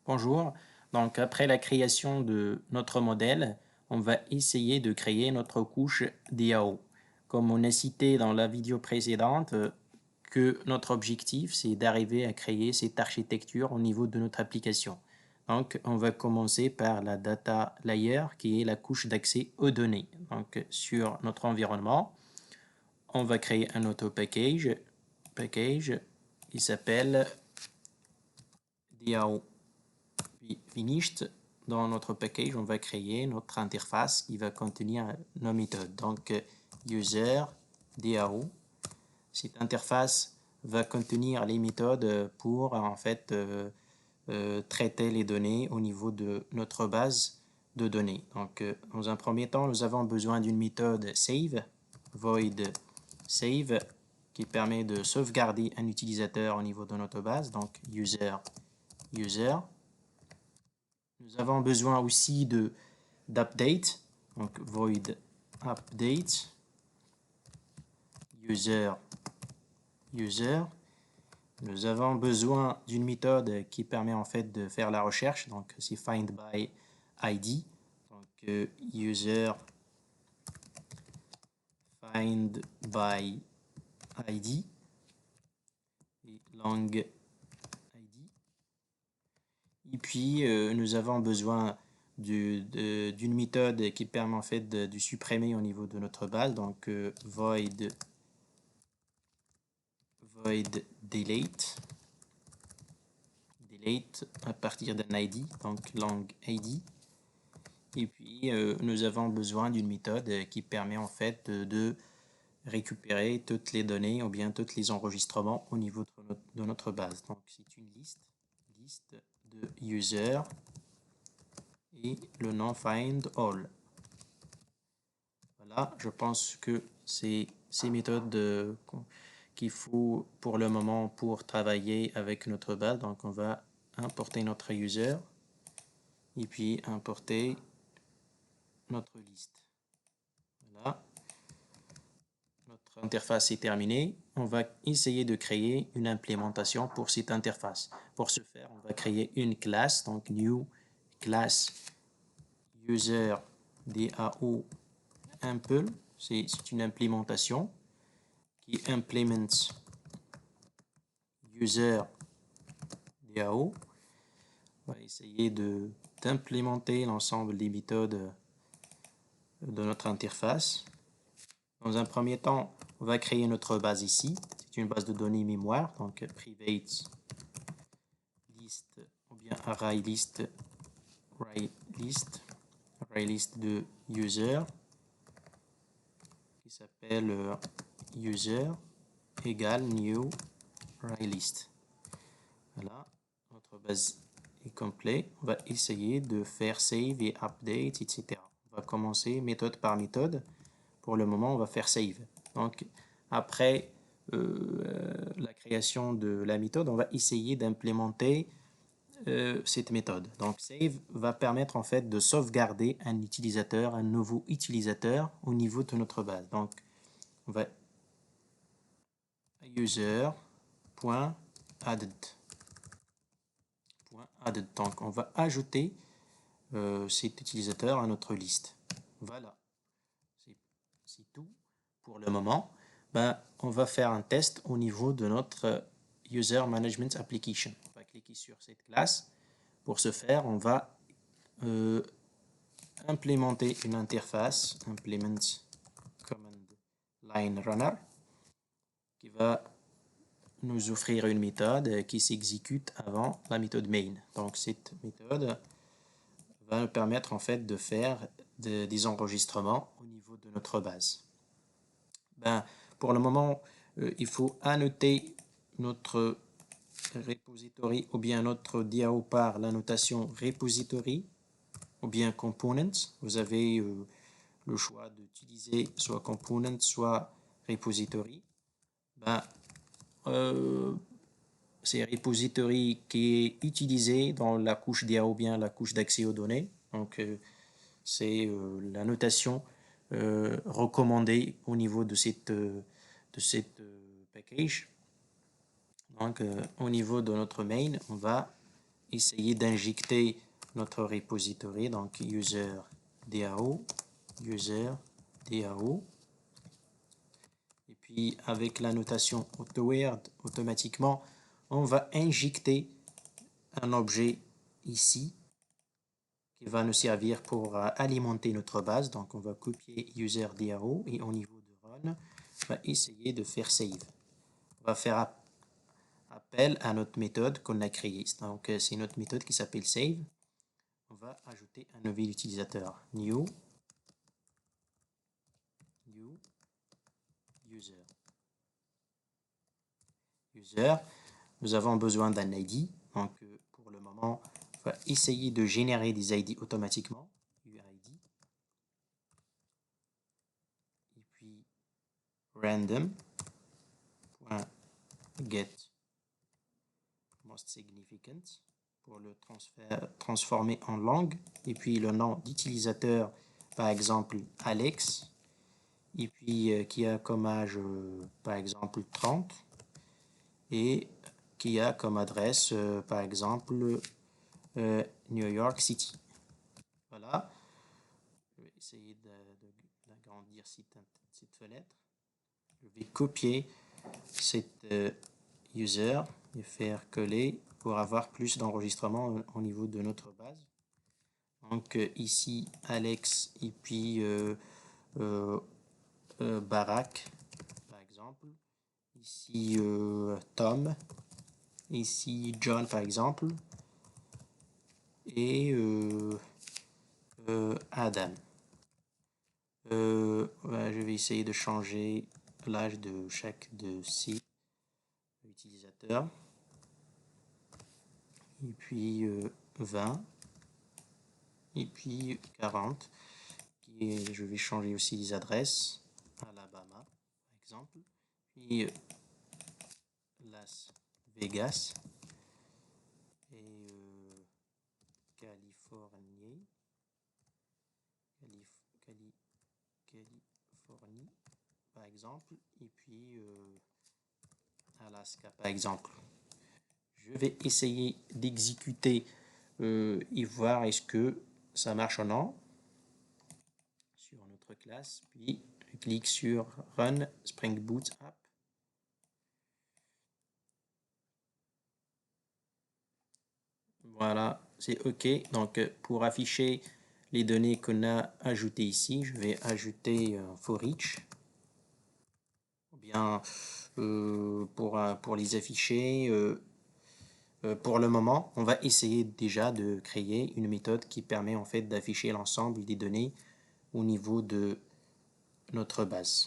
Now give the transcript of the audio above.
Bonjour, donc après la création de notre modèle, on va essayer de créer notre couche DAO. Comme on a cité dans la vidéo précédente, que notre objectif c'est d'arriver à créer cette architecture au niveau de notre application. Donc on va commencer par la data layer qui est la couche d'accès aux données. Donc sur notre environnement, on va créer un auto package qui s'appelle DAO. Puis finished, dans notre package, on va créer notre interface qui va contenir nos méthodes. Donc, user, DAO. Cette interface va contenir les méthodes pour en fait traiter les données au niveau de notre base de données. Donc, dans un premier temps, nous avons besoin d'une méthode save, void save, qui permet de sauvegarder un utilisateur au niveau de notre base. Donc, user. Nous avons besoin aussi d'update, donc void update, user. Nous avons besoin d'une méthode qui permet en fait de faire la recherche, donc c'est find by ID, donc user find by ID et long ID. Et puis, nous avons besoin d'une méthode qui permet en fait de supprimer au niveau de notre base. Donc, void delete à partir d'un ID, donc long ID. Et puis, nous avons besoin d'une méthode qui permet en fait de récupérer toutes les données ou bien tous les enregistrements au niveau de notre base. Donc, c'est une liste de user et le nom find all. Voilà, je pense que c'est ces méthodes qu'il faut pour le moment pour travailler avec notre base. Donc, on va importer notre user et puis importer notre liste. Voilà, notre interface est terminée. On va essayer de créer une implémentation pour cette interface. Pour ce faire, on va créer une classe, donc new class user DAO ample. C'est une implémentation qui implémente user DAO. On va essayer d'implémenter l'ensemble des méthodes de notre interface. Dans un premier temps, on va créer notre base ici. C'est une base de données mémoire, donc private list ou bien array list de user qui s'appelle user égale new array list. Voilà, notre base est complète. On va essayer de faire save et update, etc. On va commencer méthode par méthode. Pour le moment, on va faire save. Donc, après la création de la méthode, on va essayer d'implémenter cette méthode. Donc, save va permettre en fait de sauvegarder un utilisateur, un nouveau utilisateur au niveau de notre base. Donc, on va user.added. Donc, on va ajouter cet utilisateur à notre liste. Voilà, c'est tout pour le moment. Ben, on va faire un test au niveau de notre User Management Application. On va cliquer sur cette classe. Pour ce faire, on va implémenter une interface, implement command line runner, qui va nous offrir une méthode qui s'exécute avant la méthode main. Donc cette méthode va nous permettre en fait de faire des enregistrements au niveau de notre base. Ben, pour le moment, il faut annoter notre repository ou bien notre DAO par la notation repository ou bien component. Vous avez le choix d'utiliser soit component, soit repository. Ben, c'est repository qui est utilisé dans la couche DAO ou bien la couche d'accès aux données. Donc, c'est la notation recommandée au niveau de cette package. Donc, au niveau de notre main, on va essayer d'injecter notre repository, donc user DAO, user DAO. Et puis avec la notation AutoWord, automatiquement, on va injecter un objet ici qui va nous servir pour alimenter notre base. Donc on va copier user DAO et au niveau de run, on va essayer de faire save. On va faire appel à notre méthode qu'on a créée. Donc c'est notre méthode qui s'appelle save. On va ajouter un nouvel utilisateur, new user. Nous avons besoin d'un ID. Donc pour le moment, on va essayer de générer des ID automatiquement. UID. Et puis random.get most significant pour le transformer en langue. Et puis le nom d'utilisateur, par exemple Alex. Et puis qui a comme âge, par exemple 30. Et qui a comme adresse, par exemple, New York City. Voilà. Je vais essayer d'agrandir cette fenêtre. Je vais copier cette user et faire coller pour avoir plus d'enregistrement au niveau de notre base. Donc ici, Alex et puis Barack, par exemple. Ici, Tom. Ici, John, par exemple. Et Adam. Je vais essayer de changer l'âge de chaque de ces utilisateurs. Et puis 20. Et puis 40. Et je vais changer aussi les adresses. Alabama, par exemple. Puis Las Vegas. Et Californie, par exemple, et puis Alaska, par exemple. Je vais essayer d'exécuter et voir est-ce que ça marche ou non sur notre classe. Puis je clique sur Run Spring Boot App. Voilà, c'est OK. Donc, pour afficher les données qu'on a ajoutées ici, je vais ajouter for each. Ou bien, pour les afficher, pour le moment, on va essayer déjà de créer une méthode qui permet en fait d'afficher l'ensemble des données au niveau de notre base.